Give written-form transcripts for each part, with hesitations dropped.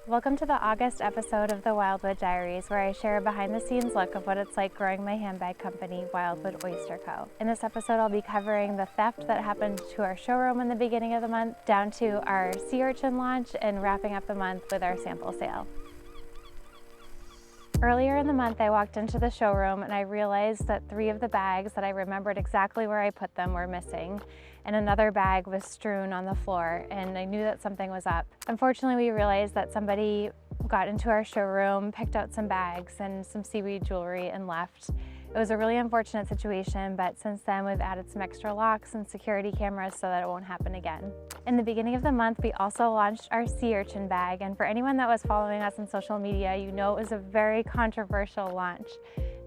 Welcome to the August episode of the Wildwood Diaries, where I share a behind-the-scenes look of what it's like growing my handbag company, Wildwood Oyster Co. In this episode, I'll be covering the theft that happened to our showroom in the beginning of the month, down to our Sea Urchin launch, and wrapping up the month with our sample sale. Earlier in the month, I walked into the showroom and I realized that 3 of the bags that I remembered exactly where I put them were missing, and another bag was strewn on the floor, and I knew that something was up. Unfortunately, we realized that somebody got into our showroom, picked out some bags and some seaweed jewelry and left. It was a really unfortunate situation, but since then we've added some extra locks and security cameras so that it won't happen again. In the beginning of the month, we also launched our Sea Urchin bag, and for anyone that was following us on social media, you know it was a very controversial launch.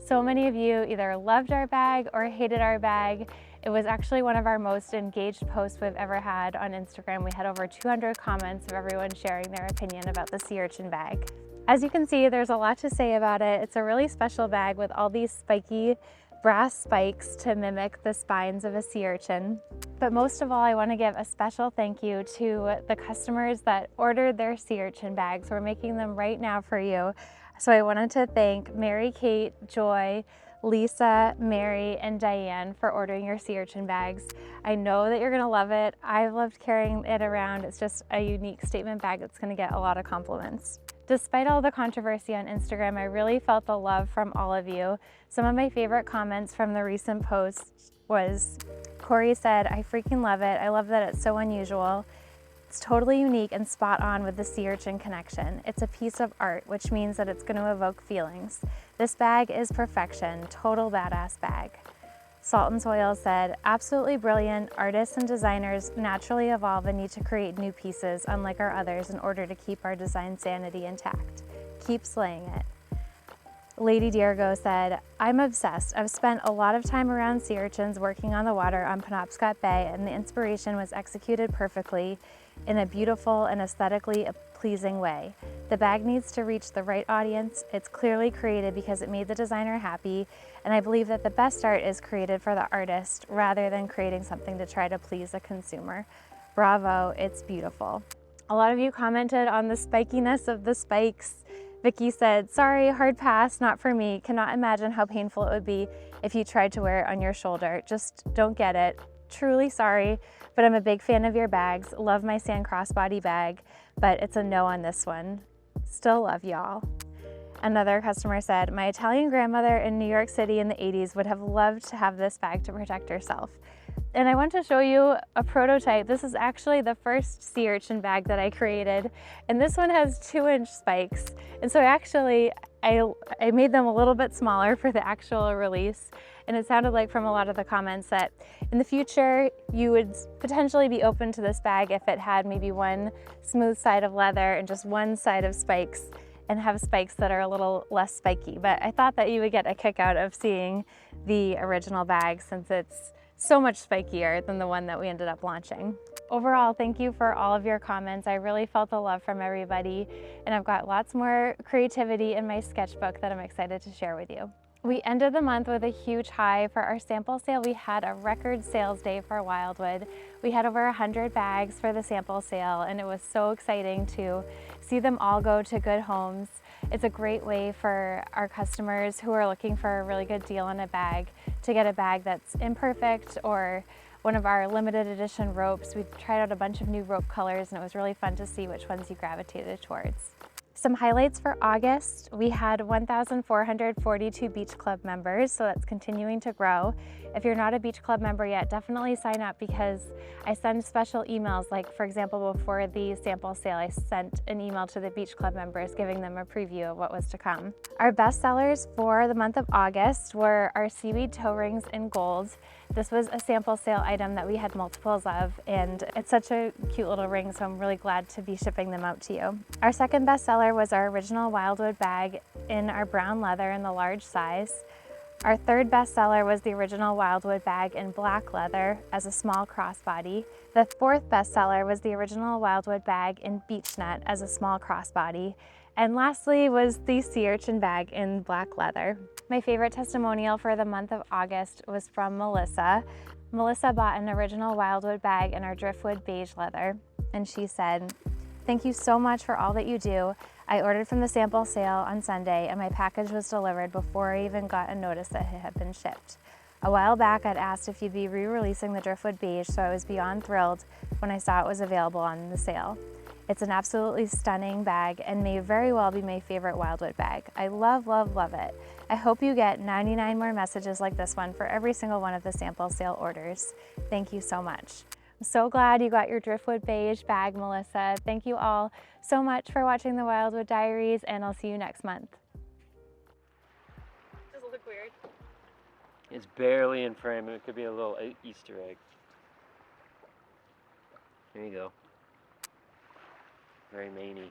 So many of you either loved our bag or hated our bag. It was actually one of our most engaged posts we've ever had on Instagram. We had over 200 comments of everyone sharing their opinion about the Sea Urchin bag. As you can see, there's a lot to say about it. It's a really special bag with all these spiky brass spikes to mimic the spines of a sea urchin. But most of all, I want to give a special thank you to the customers that ordered their Sea Urchin bags. We're making them right now for you. So I wanted to thank Mary Kate, Joy, Lisa, Mary, and Diane for ordering your Sea Urchin bags. I know that you're gonna love it. I've loved carrying it around. It's just a unique statement bag that's gonna get a lot of compliments. Despite all the controversy on Instagram, I really felt the love from all of you. Some of my favorite comments from the recent post was, Corey said, "I freaking love it. I love that it's so unusual. It's totally unique and spot on with the Sea Urchin connection. It's a piece of art, which means that it's going to evoke feelings. This bag is perfection, total badass bag." Salt and Soil said, "Absolutely brilliant. Artists and designers naturally evolve and need to create new pieces, unlike our others, in order to keep our design sanity intact. Keep slaying it." Lady Diergo said, "I'm obsessed. I've spent a lot of time around sea urchins working on the water on Penobscot Bay, and the inspiration was executed perfectly in a beautiful and aesthetically pleasing way. The bag needs to reach the right audience. It's clearly created because it made the designer happy, and I believe that the best art is created for the artist rather than creating something to try to please a consumer. Bravo, it's beautiful." A lot of you commented on the spikiness of the spikes. Becky said, "Sorry, hard pass, not for me. Cannot imagine how painful it would be if you tried to wear it on your shoulder. Just don't get it. Truly sorry, but I'm a big fan of your bags. Love my sand crossbody bag, but it's a no on this one. Still love y'all." Another customer said, "My Italian grandmother in New York City in the 80s would have loved to have this bag to protect herself." And I want to show you a prototype. This is actually the first Sea Urchin bag that I created, and this one has 2-inch spikes. And so actually, I made them a little bit smaller for the actual release, and it sounded like from a lot of the comments that in the future, you would potentially be open to this bag if it had maybe one smooth side of leather and just one side of spikes, and have spikes that are a little less spiky. But I thought that you would get a kick out of seeing the original bag, since it's so much spikier than the one that we ended up launching. Overall, thank you for all of your comments. I really felt the love from everybody, and I've got lots more creativity in my sketchbook that I'm excited to share with you. We ended the month with a huge high. For our sample sale, we had a record sales day for Wildwood. We had over 100 bags for the sample sale, and it was so exciting to see them all go to good homes. It's a great way for our customers who are looking for a really good deal on a bag to get a bag that's imperfect, or one of our limited edition ropes. We tried out a bunch of new rope colors, and it was really fun to see which ones you gravitated towards. Some highlights for August: we had 1,442 Beach Club members, so that's continuing to grow. If you're not a Beach Club member yet, definitely sign up, because I send special emails. Like, for example, before the sample sale, I sent an email to the Beach Club members giving them a preview of what was to come. Our best sellers for the month of August were our seaweed toe rings in gold. This was a sample sale item that we had multiples of, and it's such a cute little ring, so I'm really glad to be shipping them out to you. Our second best seller was our original Wildwood bag in our brown leather in the large size. Our third best seller was the original Wildwood bag in black leather as a small crossbody. The fourth best seller was the original Wildwood bag in beach net as a small crossbody. And lastly was the Sea Urchin bag in black leather. My favorite testimonial for the month of August was from Melissa. Melissa bought an original Wildwood bag in our driftwood beige leather, and she said, Thank you so much for all that you do. I ordered from the sample sale on Sunday and my package was delivered before I even got a notice that it had been shipped. A while back, I'd asked if you'd be re-releasing the Driftwood Beige, so I was beyond thrilled when I saw it was available on the sale. It's an absolutely stunning bag and may very well be my favorite Wildwood bag. I love, love, love it. I hope you get 99 more messages like this one for every single one of the sample sale orders. Thank you so much. I'm so glad you got your Driftwood Beige bag, Melissa. Thank you all so much for watching the Wildwood Diaries, and I'll see you next month. Does it look weird? It's barely in frame. It could be a little Easter egg. There you go. Very maney.